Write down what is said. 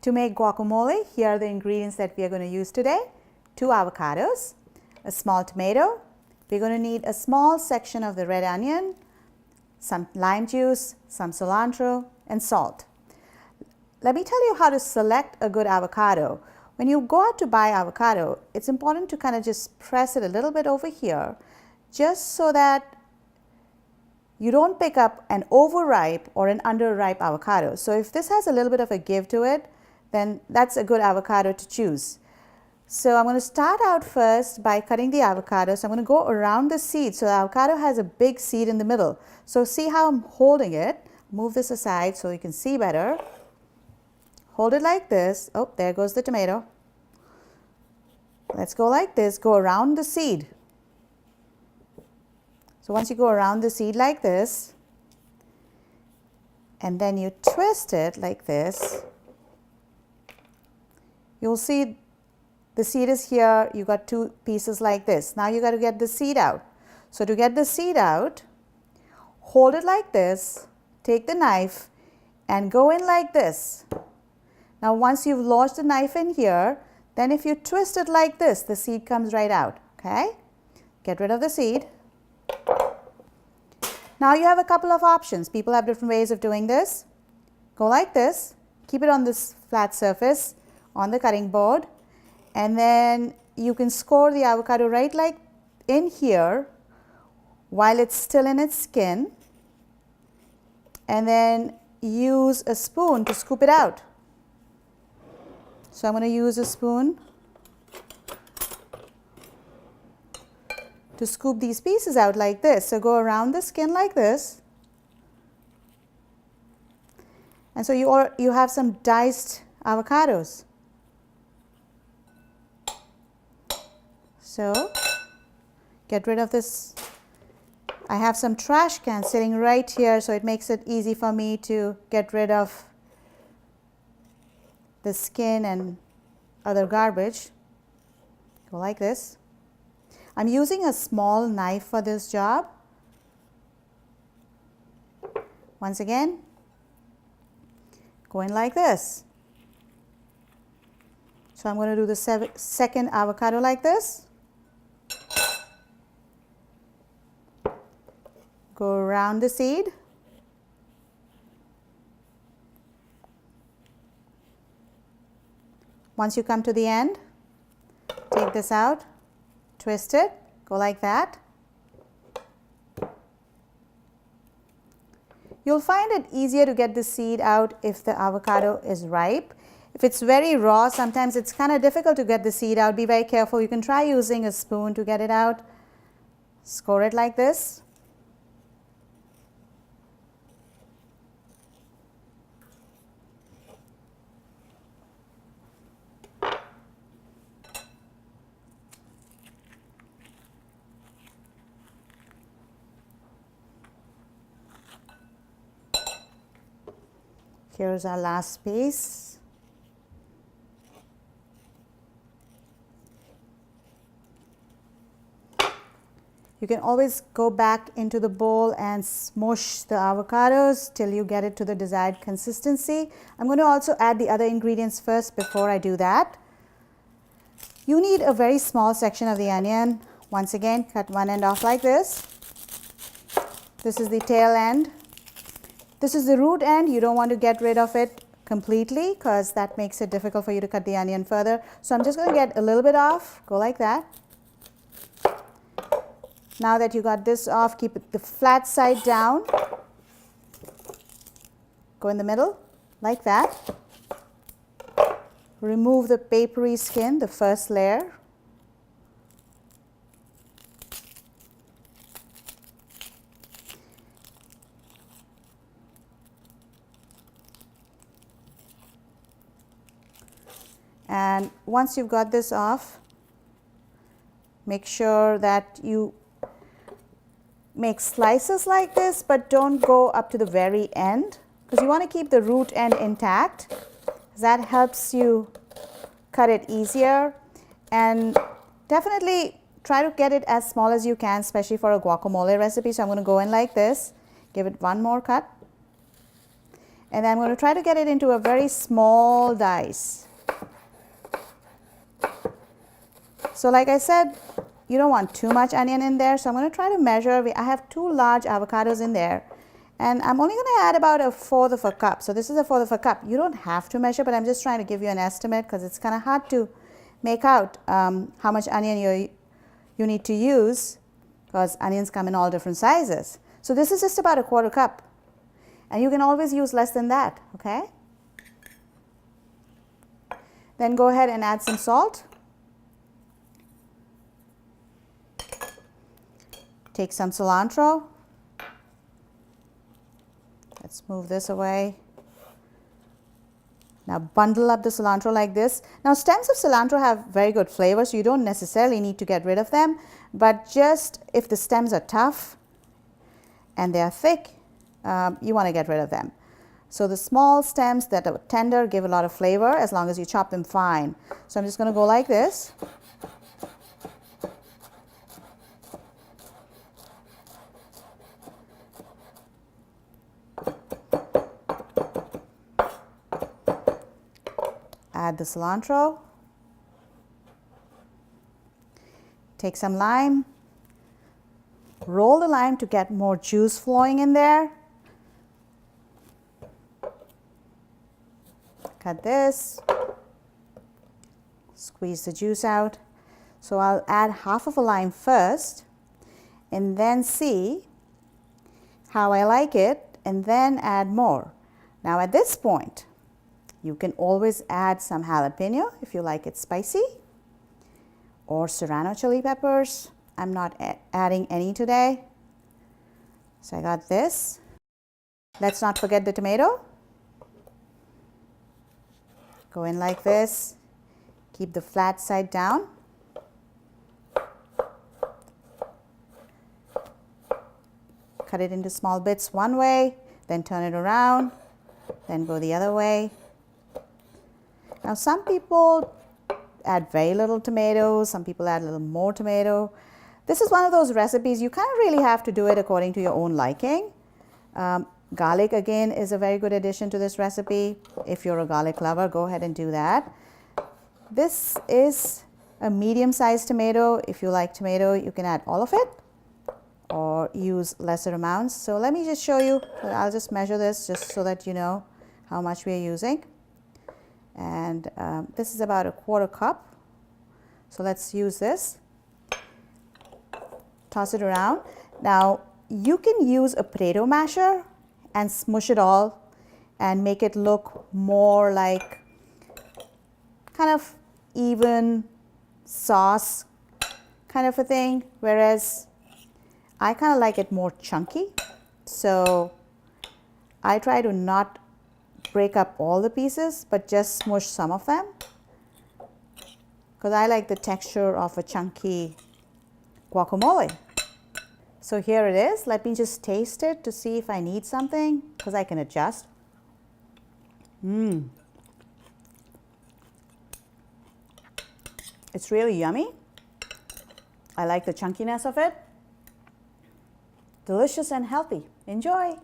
To make guacamole, here are the ingredients that we are going to use today. 2 avocados, a small tomato. We're going to need a small section of the red onion, some lime juice, some cilantro, and salt. Let me tell you how to select a good avocado. When you go out to buy avocado, it's important to kind of just press it a little bit over here, just so that you don't pick up an overripe or an underripe avocado. So if this has a little bit of a give to it, then that's a good avocado to choose. So I'm going to start out first by cutting the avocado. So I'm going to go around the seed. So the avocado has a big seed in the middle. So see how I'm holding it. Move this aside so you can see better. Hold it like this. Oh, there goes the tomato. Let's go like this. Go around the seed. So once you go around the seed like this, and then you twist it like this, you'll see the seed is here. You got 2 pieces like this. Now you got to get the seed out. So to get the seed out, hold it like this, take the knife and go in like this. Now once you've lodged the knife in here, then if you twist it like this, the seed comes right out. Okay? Get rid of the seed. Now you have a couple of options. People have different ways of doing this. Go like this, keep it on this flat surface on the cutting board, and then you can score the avocado right like in here while it's still in its skin, and then use a spoon to scoop it out. So I'm going to use a spoon to scoop these pieces out like this. So go around the skin like this. And so you have some diced avocados. So get rid of this. I have some trash cans sitting right here, so it makes it easy for me to get rid of the skin and other garbage. Go like this. I'm using a small knife for this job. Once again, go in like this. So I'm going to do the second avocado like this. Go around the seed. Once you come to the end, take this out, twist it, go like that. You'll find it easier to get the seed out if the avocado is ripe. If it's very raw, sometimes it's kind of difficult to get the seed out. Be very careful. You can try using a spoon to get it out. Score it like this. Here's our last piece. You can always go back into the bowl and smush the avocados till you get it to the desired consistency. I'm going to also add the other ingredients first before I do that. You need a very small section of the onion. Once again, cut one end off like this. This is the tail end. This is the root end. You don't want to get rid of it completely because that makes it difficult for you to cut the onion further. So I'm just going to get a little bit off. Go like that. Now that you got this off, keep it the flat side down. Go in the middle like that. Remove the papery skin, the first layer. And once you've got this off, make sure that you make slices like this, but don't go up to the very end because you want to keep the root end intact. That helps you cut it easier, and definitely try to get it as small as you can, especially for a guacamole recipe. So I'm going to go in like this, give it one more cut, And I'm going to try to get it into a very small dice. So like I said, you don't want too much onion in there, so I'm going to try to measure. I have 2 large avocados in there, and I'm only going to add about 1/4 of a cup. So this is 1/4 of a cup. You don't have to measure, but I'm just trying to give you an estimate because it's kind of hard to make out how much onion you need to use, because onions come in all different sizes. So this is just about 1/4 cup, and you can always use less than that, okay? Then go ahead and add some salt. Take some cilantro. Let's move this away. Now bundle up the cilantro like this. Now stems of cilantro have very good flavor, so you don't necessarily need to get rid of them, but just if the stems are tough and they are thick, you want to get rid of them. So the small stems that are tender give a lot of flavor as long as you chop them fine. So I'm just going to go like this. Add the cilantro. Take some lime. Roll the lime to get more juice flowing in there. Cut this. Squeeze the juice out. So I'll add 1/2 of a lime first and then see how I like it and then add more. Now at this point, you can always add some jalapeno if you like it spicy, or serrano chili peppers. I'm not adding any today. So I got this. Let's not forget the tomato. Go in like this. Keep the flat side down. Cut it into small bits one way, then turn it around, then go the other way. Now some people add very little tomato, some people add a little more tomato. This is one of those recipes you kind of really have to do it according to your own liking. Garlic again is a very good addition to this recipe. If you're a garlic lover, go ahead and do that. This is a medium-sized tomato. If you like tomato, you can add all of it or use lesser amounts. So let me just show you. I'll just measure this just so that you know how much we are using. And this is about 1/4 cup. So let's use this. Toss it around. Now you can use a potato masher and smush it all and make it look more like kind of even sauce kind of a thing, whereas I kind of like it more chunky. So I try to not break up all the pieces, but just smush some of them, because I like the texture of a chunky guacamole. So here it is. Let me just taste it to see if I need something, because I can adjust. It's really yummy. I like the chunkiness of it. Delicious and healthy. Enjoy.